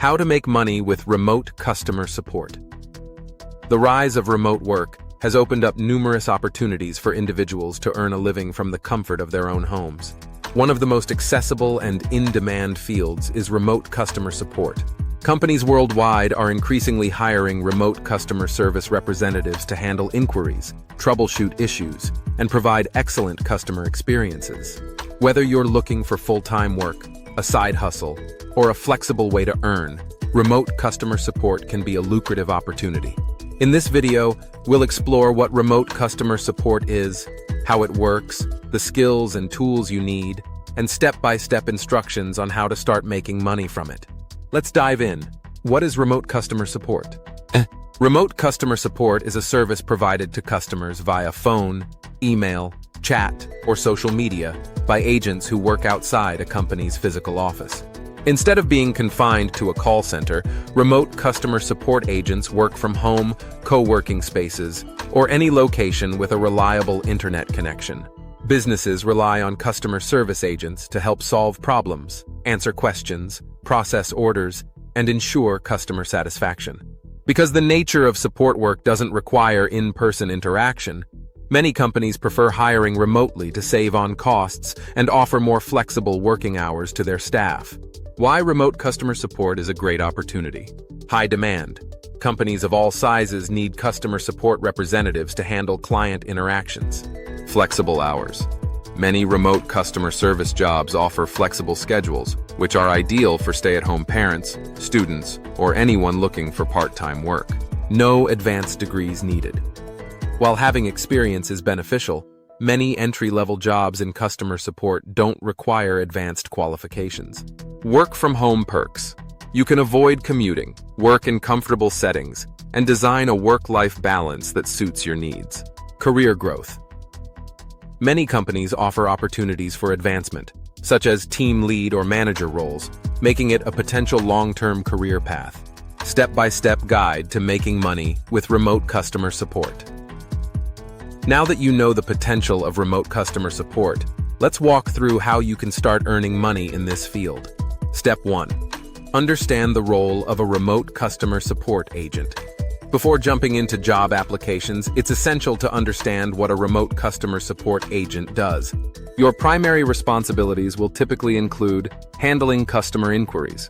How to make money with remote customer support. The rise of remote work has opened up numerous opportunities for individuals to earn a living from the comfort of their own homes. One of the most accessible and in-demand fields is remote customer support. Companies worldwide are increasingly hiring remote customer service representatives to handle inquiries, troubleshoot issues, and provide excellent customer experiences. Whether you're looking for full-time work, a side hustle, or a flexible way to earn, remote customer support can be a lucrative opportunity. In this video, we'll explore what remote customer support is, how it works, the skills and tools you need, and step-by-step instructions on how to start making money from it. Let's dive in. What is remote customer support? Remote customer support is a service provided to customers via phone, email, chat, or social media by agents who work outside a company's physical office. Instead of being confined to a call center, remote customer support agents work from home, co-working spaces, or any location with a reliable internet connection. Businesses rely on customer service agents to help solve problems, answer questions, process orders, and ensure customer satisfaction. Because the nature of support work doesn't require in-person interaction, many companies prefer hiring remotely to save on costs and offer more flexible working hours to their staff. Why remote customer support is a great opportunity. High demand. Companies of all sizes need customer support representatives to handle client interactions. Flexible hours. Many remote customer service jobs offer flexible schedules, which are ideal for stay-at-home parents, students, or anyone looking for part-time work. No advanced degrees needed. While having experience is beneficial, many entry-level jobs in customer support don't require advanced qualifications. Work-from-home perks. You can avoid commuting, work in comfortable settings, and design a work-life balance that suits your needs. Career growth. Many companies offer opportunities for advancement, such as team lead or manager roles, making it a potential long-term career path. Step-by-step guide to making money with remote customer support. Now that you know the potential of remote customer support, let's walk through how you can start earning money in this field. Step 1. Understand the role of a remote customer support agent. Before jumping into job applications, it's essential to understand what a remote customer support agent does. Your primary responsibilities will typically include handling customer inquiries,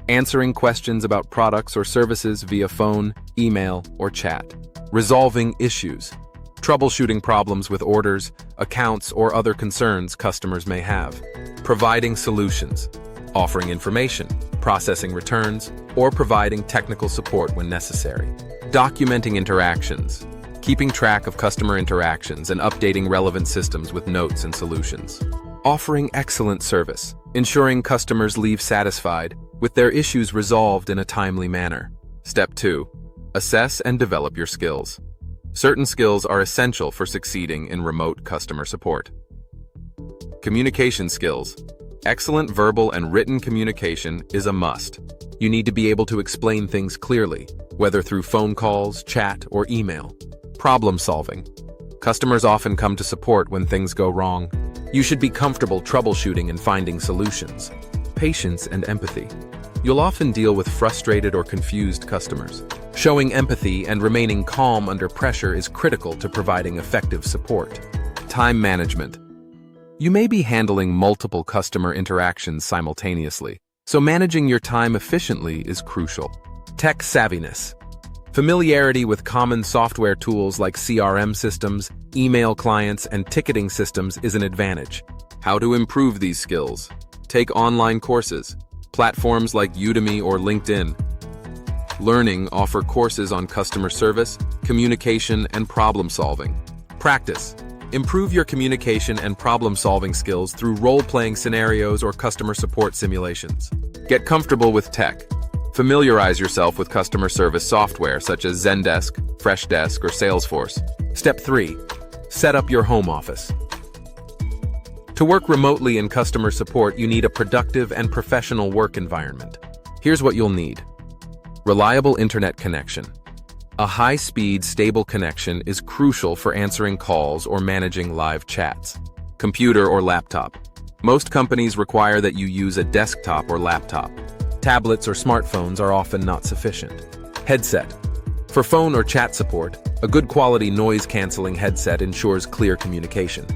answering questions about products or services via phone, email, or chat, resolving issues, troubleshooting problems with orders, accounts, or other concerns customers may have, providing solutions, offering information, processing returns, or providing technical support when necessary. Documenting interactions, keeping track of customer interactions and updating relevant systems with notes and solutions. Offering excellent service, ensuring customers leave satisfied with their issues resolved in a timely manner. Step 2. Assess and develop your skills. Certain skills are essential for succeeding in remote customer support. Communication skills. Excellent verbal and written communication is a must. You need to be able to explain things clearly, whether through phone calls, chat, or email. Problem solving. Customers often come to support when things go wrong. You should be comfortable troubleshooting and finding solutions. Patience and empathy. You'll often deal with frustrated or confused customers. Showing empathy and remaining calm under pressure is critical to providing effective support. Time management. You may be handling multiple customer interactions simultaneously, so managing your time efficiently is crucial. Tech savviness. Familiarity with common software tools like CRM systems, email clients, and ticketing systems is an advantage. How to improve these skills? Take online courses. Platforms like Udemy or LinkedIn Learning offer courses on customer service, communication, and problem solving. Practice. Improve your communication and problem-solving skills through role-playing scenarios or customer support simulations. Get comfortable with tech. Familiarize yourself with customer service software such as Zendesk, Freshdesk, or Salesforce. Step 3. Set up your home office. To work remotely in customer support, you need a productive and professional work environment. Here's what you'll need. Reliable internet connection. A high-speed, stable connection is crucial for answering calls or managing live chats. Computer or laptop. Most companies require that you use a desktop or laptop. Tablets or smartphones are often not sufficient. Headset. For phone or chat support, a good quality noise-canceling headset ensures clear communication.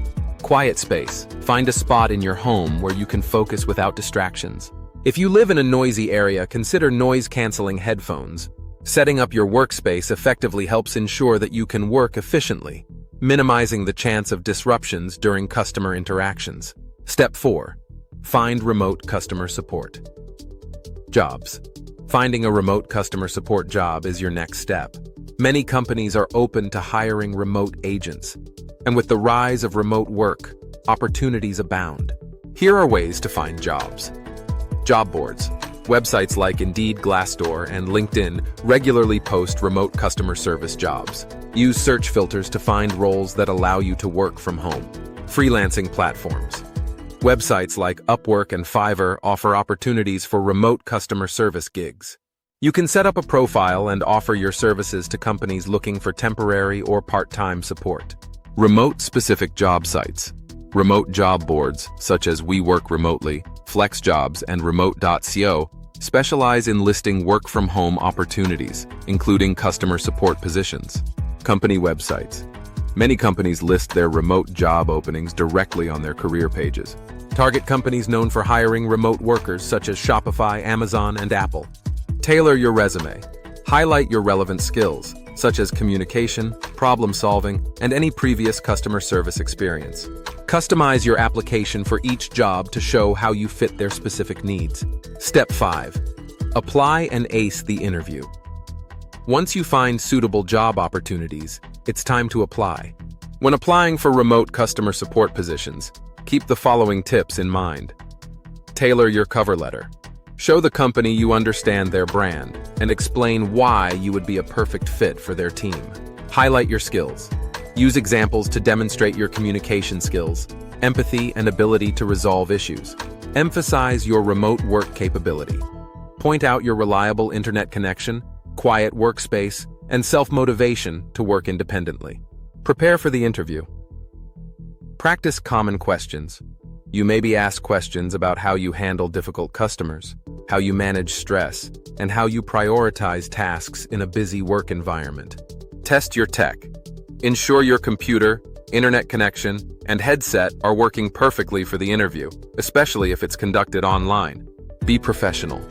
Quiet space. Find a spot in your home where you can focus without distractions. If you live in a noisy area, consider noise-canceling headphones. Setting up your workspace effectively helps ensure that you can work efficiently, minimizing the chance of disruptions during customer interactions. Step 4. Find remote customer support. Jobs. Finding a remote customer support job is your next step. Many companies are open to hiring remote agents, and with the rise of remote work, opportunities abound. Here are ways to find jobs. Job boards. Websites like Indeed, Glassdoor, and LinkedIn regularly post remote customer service jobs. Use search filters to find roles that allow you to work from home. Freelancing platforms. Websites like Upwork and Fiverr offer opportunities for remote customer service gigs. You can set up a profile and offer your services to companies looking for temporary or part-time support. Remote-specific job sites. Remote job boards, such as We Work Remotely, FlexJobs, and Remote.co, specialize in listing work-from-home opportunities, including customer support positions. Company websites. Many companies list their remote job openings directly on their career pages. Target companies known for hiring remote workers such as Shopify, Amazon, and Apple. Tailor your resume. Highlight your relevant skills, such as communication, problem-solving, and any previous customer service experience. Customize your application for each job to show how you fit their specific needs. Step 5. Apply and ace the interview. Once you find suitable job opportunities, it's time to apply. When applying for remote customer support positions, keep the following tips in mind. Tailor your cover letter. Show the company you understand their brand and explain why you would be a perfect fit for their team. Highlight your skills. Use examples to demonstrate your communication skills, empathy, and ability to resolve issues. Emphasize your remote work capability. Point out your reliable internet connection, quiet workspace, and self-motivation to work independently. Prepare for the interview. Practice common questions. You may be asked questions about how you handle difficult customers, how you manage stress, and how you prioritize tasks in a busy work environment. Test your tech. Ensure your computer, internet connection, and headset are working perfectly for the interview, especially if it's conducted online. Be professional.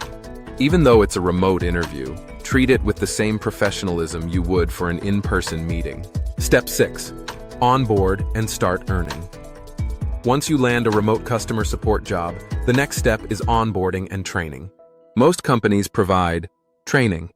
Even though it's a remote interview, treat it with the same professionalism you would for an in-person meeting. Step 6. Onboard and start earning. Once you land a remote customer support job, the next step is onboarding and training. Most companies provide training.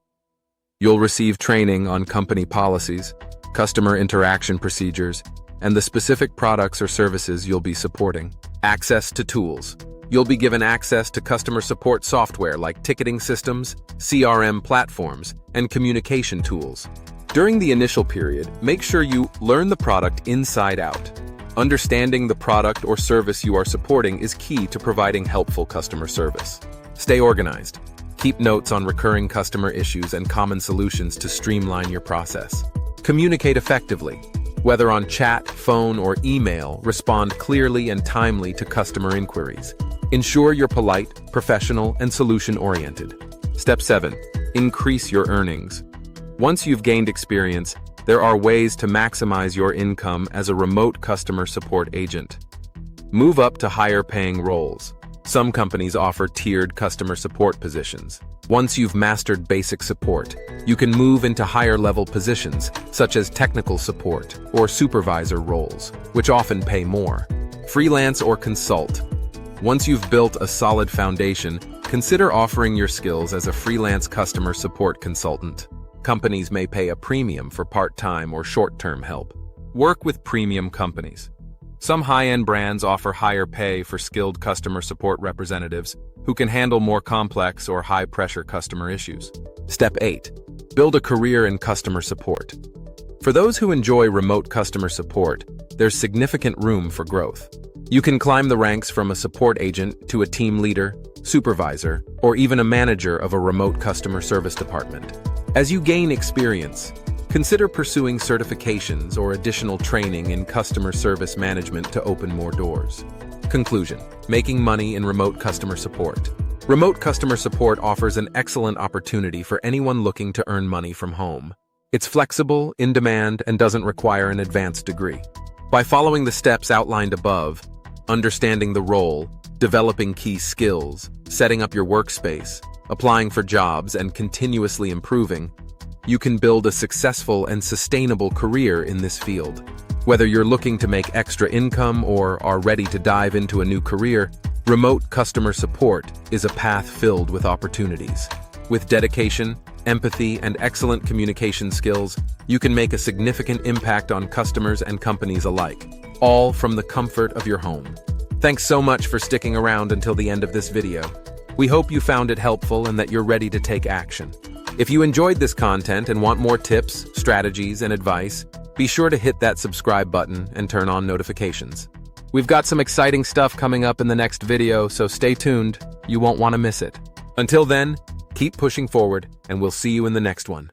You'll receive training on company policies, customer interaction procedures, and the specific products or services you'll be supporting. Access to tools. You'll be given access to customer support software like ticketing systems, CRM platforms, and communication tools. During the initial period, make sure you learn the product inside out. Understanding the product or service you are supporting is key to providing helpful customer service. Stay organized. Keep notes on recurring customer issues and common solutions to streamline your process. Communicate effectively. Whether on chat, phone, or email, respond clearly and timely to customer inquiries. Ensure you're polite, professional, and solution-oriented. Step 7. Increase your earnings. Once you've gained experience, there are ways to maximize your income as a remote customer support agent. Move up to higher-paying roles. Some companies offer tiered customer support positions. Once you've mastered basic support, you can move into higher-level positions, such as technical support or supervisor roles, which often pay more. Freelance or consult. Once you've built a solid foundation, consider offering your skills as a freelance customer support consultant. Companies may pay a premium for part-time or short-term help. Work with premium companies. Some high-end brands offer higher pay for skilled customer support representatives who can handle more complex or high-pressure customer issues. Step 8. Build a career in customer support. For those who enjoy remote customer support, there's significant room for growth. You can climb the ranks from a support agent to a team leader, supervisor, or even a manager of a remote customer service department. As you gain experience, consider pursuing certifications or additional training in customer service management to open more doors. Conclusion: making money in remote customer support. Remote customer support offers an excellent opportunity for anyone looking to earn money from home. It's flexible, in demand, and doesn't require an advanced degree. By following the steps outlined above, understanding the role, developing key skills, setting up your workspace, applying for jobs, and continuously improving, you can build a successful and sustainable career in this field. Whether you're looking to make extra income or are ready to dive into a new career, remote customer support is a path filled with opportunities. With dedication, empathy, and excellent communication skills, you can make a significant impact on customers and companies alike, all from the comfort of your home. Thanks so much for sticking around until the end of this video. We hope you found it helpful and that you're ready to take action. If you enjoyed this content and want more tips, strategies, and advice, be sure to hit that subscribe button and turn on notifications. We've got some exciting stuff coming up in the next video, so stay tuned. You won't want to miss it. Until then, keep pushing forward, and we'll see you in the next one.